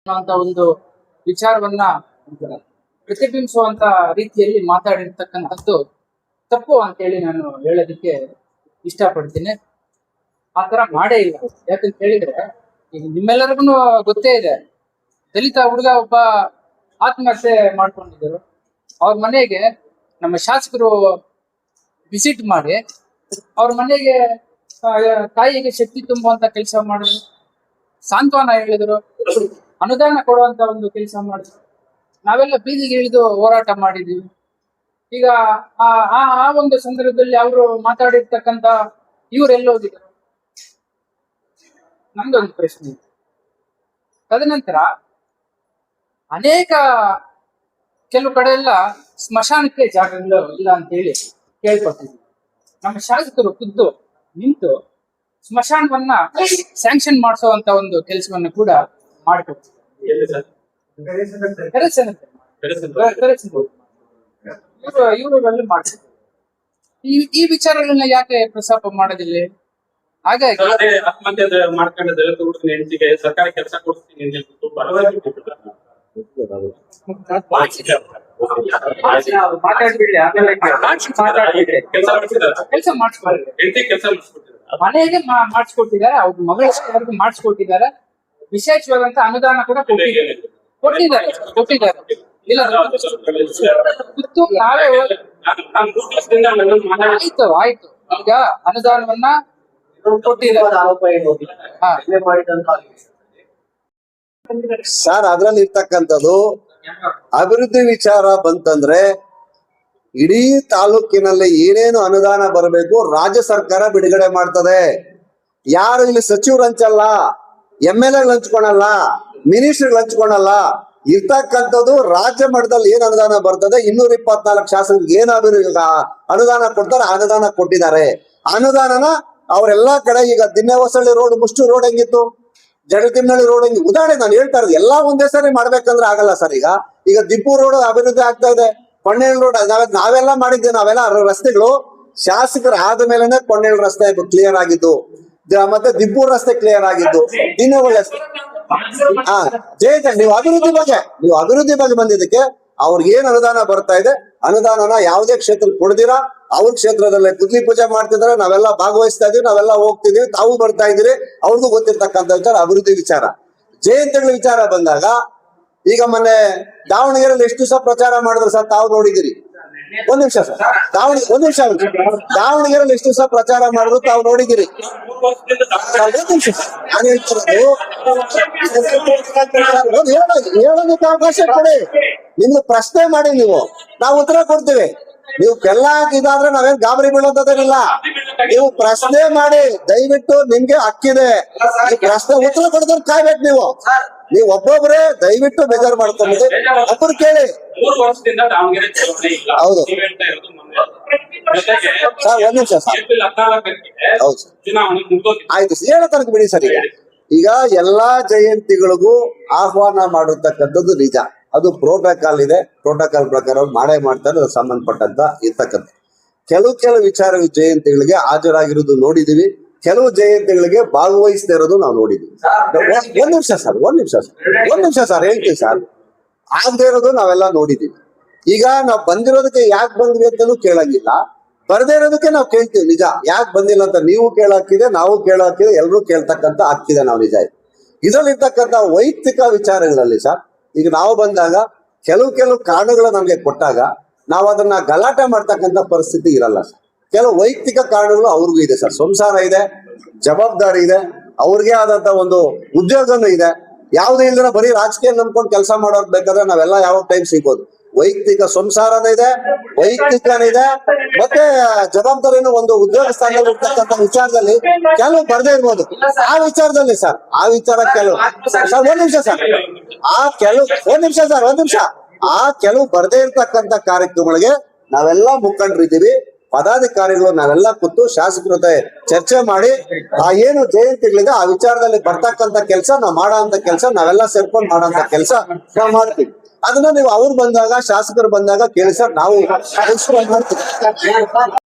ಅಂತ ಒಂದು ವಿಚಾರವನ್ನ ಪ್ರತಿಬಿಂಬಿಸುವಂತ ರೀತಿಯಲ್ಲಿ ಮಾತಾಡಿರ್ತಕ್ಕಂಥದ್ದು ತಪ್ಪು ಅಂತ ಹೇಳಿ ನಾನು ಹೇಳೋದಕ್ಕೆ ಇಷ್ಟಪಡ್ತೀನಿ. ಆ ತರ ಮಾಡೇ ಇಲ್ಲ. ಯಾಕಂತ ಹೇಳಿದ್ರೆ ಈಗ ನಿಮ್ಮೆಲ್ಲರಿಗೂ ಗೊತ್ತೇ ಇದೆ, ದಲಿತ ಹುಡುಗ ಒಬ್ಬ ಆತ್ಮಹತ್ಯೆ ಮಾಡ್ಕೊಂಡಿದ್ರು. ಅವ್ರ ಮನೆಗೆ ನಮ್ಮ ಶಾಸಕರು ವಿಸಿಟ್ ಮಾಡಿ ಅವ್ರ ಮನೆಗೆ ತಾಯಿಗೆ ಶಕ್ತಿ ತುಂಬುವಂತ ಕೆಲಸ ಮಾಡಿದ್ರು, ಸಾಂತ್ವನ ಹೇಳಿದ್ರು, ಅನುದಾನ ಕೊಡುವಂತ ಒಂದು ಕೆಲಸ ಮಾಡಿದ್ರು. ನಾವೆಲ್ಲ ಬೀದಿಗೆ ಇಳಿದು ಹೋರಾಟ ಮಾಡಿದೀವಿ. ಈಗ ಆ ಒಂದು ಸಂದರ್ಭದಲ್ಲಿ ಅವರು ಮಾತಾಡಿರ್ತಕ್ಕಂತ ಇವರೆಲ್ಲೋಗಿದ್ರು ನಮ್ದೊಂದು ಪ್ರಶ್ನೆ. ತದನಂತರ ಅನೇಕ ಕೆಲವು ಕಡೆ ಎಲ್ಲ ಸ್ಮಶಾನಕ್ಕೆ ಜಾಗಗಳು ಇಲ್ಲ ಅಂತ ಹೇಳಿ ಕೇಳ್ಕೊತೀವಿ. ನಮ್ಮ ಶಾಸಕರು ಖುದ್ದು ನಿಂತು ಸ್ಮಶಾನವನ್ನ ಸ್ಯಾಂಕ್ಷನ್ ಮಾಡಿಸುವಂತ ಒಂದು ಕೆಲಸವನ್ನ ಕೂಡ ಮಾಡಿಕೊಡ್ತೀವಿ. ಇವರು ಮಾಡ್ತಾರೆ. ಈ ವಿಚಾರಗಳನ್ನ ಯಾಕೆ ಪ್ರಸ್ತಾಪ ಮಾಡೋದಿಲ್ಲ? ಹಾಗಾಗಿ ಸರ್ಕಾರಿ ಕೆಲಸ ಕೊಡ್ತೀನಿ ಕೆಲಸ ಮನೆಗೆ ಮಾಡಿಸ್ಕೊಟ್ಟಿದ್ದಾರೆ, ಅವ್ರ ಮಗಳಿಗೆ ಮಾಡಿಸ್ಕೊಟ್ಟಿದ್ದಾರೆ. ವಿಶೇಷವಾದಂತ ಅನುದಾನ ಕೂಡ ಕೊಟ್ಟಿದ್ದಾರೆ. ಇಲ್ಲ ಆಯ್ತು. ಈಗ ಅನುದಾನವನ್ನ ಸರ್, ಅದ್ರಲ್ಲಿ ಇರ್ತಕ್ಕಂಥದ್ದು ಅಭಿವೃದ್ಧಿ ವಿಚಾರ ಬಂತಂದ್ರೆ ಇಡೀ ತಾಲೂಕಿನಲ್ಲಿ ಏನೇನು ಅನುದಾನ ಬರಬೇಕು ರಾಜ್ಯ ಸರ್ಕಾರ ಬಿಡುಗಡೆ ಮಾಡ್ತದೆ. ಯಾರು ಇಲ್ಲಿ ಸಚಿವರು ಹಂಚಲ್ಲ, MLA ಹಂಚ್ಕೊಳಲ್ಲ, ಮಿನಿಸ್ಟರ್ ಹಂಚ್ಕೊಳಲ್ಲ. ಇರ್ತಕ್ಕಂಥದ್ದು ರಾಜ್ಯ ಮಟ್ಟದಲ್ಲಿ ಏನ್ ಅನುದಾನ ಬರ್ತದೆ, 224 ಶಾಸಕರಿಗೆ ಏನು ಅನುದಾನ ಕೊಡ್ತಾರೆ, ಅನುದಾನ ಕೊಟ್ಟಿದ್ದಾರೆ. ಅನುದಾನನ ಅವರೆಲ್ಲಾ ಕಡೆ ಈಗ ದಿನ್ನೇವಸಳ್ಳಿ ರೋಡ್, ಮುಷ್ಟು ರೋಡ್ ಹೆಂಗಿತ್ತು, ಜಡತಿಮ್ನಳ್ಳಿ ರೋಡ್ ಹೆಂಗಿ, ಉದಾಹರಣೆ ನಾನು ಹೇಳ್ತಾ ಇರೋದು. ಎಲ್ಲಾ ಒಂದೇ ಸರಿ ಮಾಡ್ಬೇಕಂದ್ರೆ ಆಗಲ್ಲ ಸರ್. ಈಗ ದಿಪ್ಪು ರೋಡ್ ಅಭಿವೃದ್ಧಿ ಆಗ್ತಾ ಇದೆ, ಕೊಂಡೇಳ್ ರೋಡ್ ನಾವೆಲ್ಲ ಮಾಡಿದ್ವಿ. ನಾವೆಲ್ಲ ರಸ್ತೆಗಳು ಶಾಸಕರ ಆದ ಮೇಲೆನೆ ಕೊಂಡೇಳ್ ರಸ್ತೆ ಕ್ಲಿಯರ್ ಆಗಿದ್ದು, ಮತ್ತೆ ದಿಬ್ಬೂರ್ ರಸ್ತೆ ಕ್ಲಿಯರ್ ಆಗಿದ್ದು. ದಿನಗಳ ನೀವು ಅಭಿವೃದ್ಧಿ ಬಗ್ಗೆ ಬಂದಿದ್ದಕ್ಕೆ ಅವ್ರಿಗೆ ಏನ್ ಅನುದಾನ ಬರ್ತಾ ಇದೆ, ಅನುದಾನನ ಯಾವುದೇ ಕ್ಷೇತ್ರಕ್ಕೆ ಕೊಡ್ದಿರಾ ಅವ್ರ ಕ್ಷೇತ್ರದಲ್ಲೇ ಗುದ್ಲಿ ಪೂಜೆ ಮಾಡ್ತಿದ್ರೆ ನಾವೆಲ್ಲ ಭಾಗವಹಿಸ್ತಾ ಇದೀವಿ, ನಾವೆಲ್ಲ ಹೋಗ್ತಿದೀವಿ, ತಾವು ಬರ್ತಾ ಇದೀರಿ. ಅವ್ರಿಗೂ ಗೊತ್ತಿರ್ತಕ್ಕಂಥ ವಿಚಾರ ಅಭಿವೃದ್ಧಿ ವಿಚಾರ. ಜಯಂತಿಗಳ ವಿಚಾರ ಬಂದಾಗ ಈಗ ಮೊನ್ನೆ ದಾವಣಗೆರೆಯಲ್ಲಿ ಎಷ್ಟು ದಿವಸ ಪ್ರಚಾರ ಮಾಡಿದ್ರು ಸರ್, ತಾವು ನೋಡಿದಿರಿ. ಒಂದ್ ನಿಮಿಷ ಸರ್, ದಾವಣಗೆರೆಯಲ್ಲಿ ಎಷ್ಟು ದಿವಸ ಪ್ರಚಾರ ಮಾಡಿದ್ರು ತಾವು ನೋಡಿದಿರಿ. ನಾನು ಹೇಳೋದಕ್ಕೆ ಅವಕಾಶ ಕೊಡಿ. ನಿಮ್ಗೆ ಪ್ರಶ್ನೆ ಮಾಡಿ, ನಾವು ಉತ್ತರ ಕೊಡ್ತೀವಿ. ನೀವು ಕೆಲ್ಲ ಇದಾದ್ರೆ ನಾವೇನ್ ಗಾಬರಿ ಬೀಳೋದೇನಿಲ್ಲ. ನೀವು ಪ್ರಶ್ನೆ ಮಾಡಿ, ದಯವಿಟ್ಟು ನಿಮ್ಗೆ ಹಕ್ಕಿದೆ. ಪ್ರಶ್ನೆ ಉತ್ತರ ಕೊಡೋದನ್ನ ಕಾಯ್ಬೇಕು. ನೀವು ಒಬ್ಬೊಬ್ರೆ ದಯವಿಟ್ಟು ಬೇಜಾರು ಮಾಡ್ಕೊಂಡ್ಬಿಡಿ, ಒಬ್ಬರು ಕೇಳಿ. 3 ವರ್ಷದಿಂದ ದಾವಣಗೆರೆ ಚುನಾವಣೆ ಇಲ್ಲ. ಹೌದು ಸರ್, ಒಂದ್ ನಿಮಿಷ ಸರ್. ಹೌದು ಸರ್, ಆಯ್ತು ಹೇಳೋ ತನಕ ಬಿಡಿ ಸರ್. ಈಗ ಎಲ್ಲಾ ಜಯಂತಿಗಳಿಗೂ ಆಹ್ವಾನ ಮಾಡಿರ್ತಕ್ಕಂಥದ್ದು ನಿಜ. ಅದು ಪ್ರೋಟೋಕಾಲ್ ಇದೆ, ಪ್ರೋಟೋಕಾಲ್ ಪ್ರಕಾರ ಮಾಡೇ ಮಾಡ್ತಾರೆ. ಅದು ಸಂಬಂಧಪಟ್ಟಂತ ಇರ್ತಕ್ಕಂಥ ಕೆಲವು ವಿಚಾರ ಜಯಂತಿಗಳಿಗೆ ಹಾಜರಾಗಿರೋದು ನೋಡಿದೀವಿ, ಕೆಲವು ಜಯಂತಿಗಳಿಗೆ ಭಾಗವಹಿಸದೇ ಇರೋದು ನಾವು ನೋಡಿದೀವಿ. ಒಂದ್ ನಿಮಿಷ ಸರ್ ಹೇಳ್ತೀವಿ ಸರ್. ಆಗದೆ ಇರೋದು ನಾವೆಲ್ಲ ನೋಡಿದೀವಿ. ಈಗ ನಾವು ಬಂದಿರೋದಕ್ಕೆ ಯಾಕೆ ಬಂದ್ವಿ ಅಂತಲೂ ಕೇಳಂಗಿಲ್ಲ, ಬರ್ದೇ ಇರೋದಕ್ಕೆ ನಾವು ಕೇಳ್ತೀವಿ. ನಿಜ ಯಾಕೆ ಬಂದಿಲ್ಲ ಅಂತ ನೀವು ಕೇಳಾಕಿದೆ, ನಾವು ಕೇಳಾಕಿದೆ, ಎಲ್ಲರೂ ಕೇಳ್ತಕ್ಕಂತ ಆಗ್ತಿದೆ. ನಾವು ನಿಜ ಇದ್ರಲ್ಲಿ ಇರ್ತಕ್ಕಂಥ ವೈಯಕ್ತಿಕ ವಿಚಾರಗಳಲ್ಲಿ ಸರ್, ಈಗ ನಾವು ಬಂದಾಗ ಕೆಲವು ಕಾರಣಗಳು ನಮ್ಗೆ ಕೊಟ್ಟಾಗ ನಾವು ಅದನ್ನ ಗಲಾಟೆ ಮಾಡ್ತಕ್ಕಂಥ ಪರಿಸ್ಥಿತಿ ಇರಲ್ಲ ಸರ್. ಕೆಲವು ವೈಯಕ್ತಿಕ ಕಾರಣಗಳು ಅವ್ರಿಗೂ ಇದೆ ಸರ್. ಸಂಸಾರ ಇದೆ, ಜವಾಬ್ದಾರಿ ಇದೆ, ಅವ್ರಿಗೆ ಆದಂತ ಒಂದು ಉದ್ಯೋಗನೂ ಇದೆ. ಯಾವುದೇ ಇಲ್ದಿರ ಬರೀ ರಾಜಕೀಯ ನಂಬ್ಕೊಂಡು ಕೆಲಸ ಮಾಡೋರ್ ಬೇಕಾದ್ರೆ ನಾವೆಲ್ಲ ಯಾವಾಗ ಟೈಮ್ ಸಿಗ್ಬೋದು. ವೈಯಕ್ತಿಕ ಸಂಸಾರನೂ ಇದೆ, ವೈಯಕ್ತಿಕನೂ ಇದೆ, ಮತ್ತೆ ಜವಾಬ್ದಾರಿನೂ ಒಂದು ಉದ್ಯೋಗ ಸ್ಥಾನದಲ್ಲಿ ಇರ್ತಕ್ಕಂಥ ವಿಚಾರದಲ್ಲಿ ಕೆಲವು ಬರ್ದೇ ಇರ್ಬೋದು. ಆ ವಿಚಾರದಲ್ಲಿ ಸರ್, ಆ ವಿಚಾರ ಕೆಲವು ಒಂದ್ ನಿಮಿಷ ಆ ಕೆಲವು ಬರ್ದೇ ಇರ್ತಕ್ಕಂಥ ಕಾರ್ಯಕ್ರಮಗಳಿಗೆ ನಾವೆಲ್ಲ ಮುಖಂಡರಿದ್ದೀವಿ, ಪದಾಧಿಕಾರಿಗಳು ನಾವೆಲ್ಲ ಕೂತು ಶಾಸಕರ ಜೊತೆ ಚರ್ಚೆ ಮಾಡಿ ಆ ಏನು ಜಯಂತಿಗಳಿದೆ ಆ ವಿಚಾರದಲ್ಲಿ ಬರ್ತಕ್ಕಂಥ ಕೆಲಸ ನಾವು ಮಾಡೋ ಕೆಲಸ, ನಾವೆಲ್ಲ ಸೇರ್ಕೊಂಡು ಮಾಡೋಂಥ ಕೆಲಸ ನಾವು ಮಾಡ್ತೀವಿ. ಅದನ್ನ ನೀವು ಅವ್ರು ಬಂದಾಗ, ಶಾಸಕರು ಬಂದಾಗ ಕೇಳಿ ಸರ್, ನಾವು ಮಾಡ್ತೀವಿ.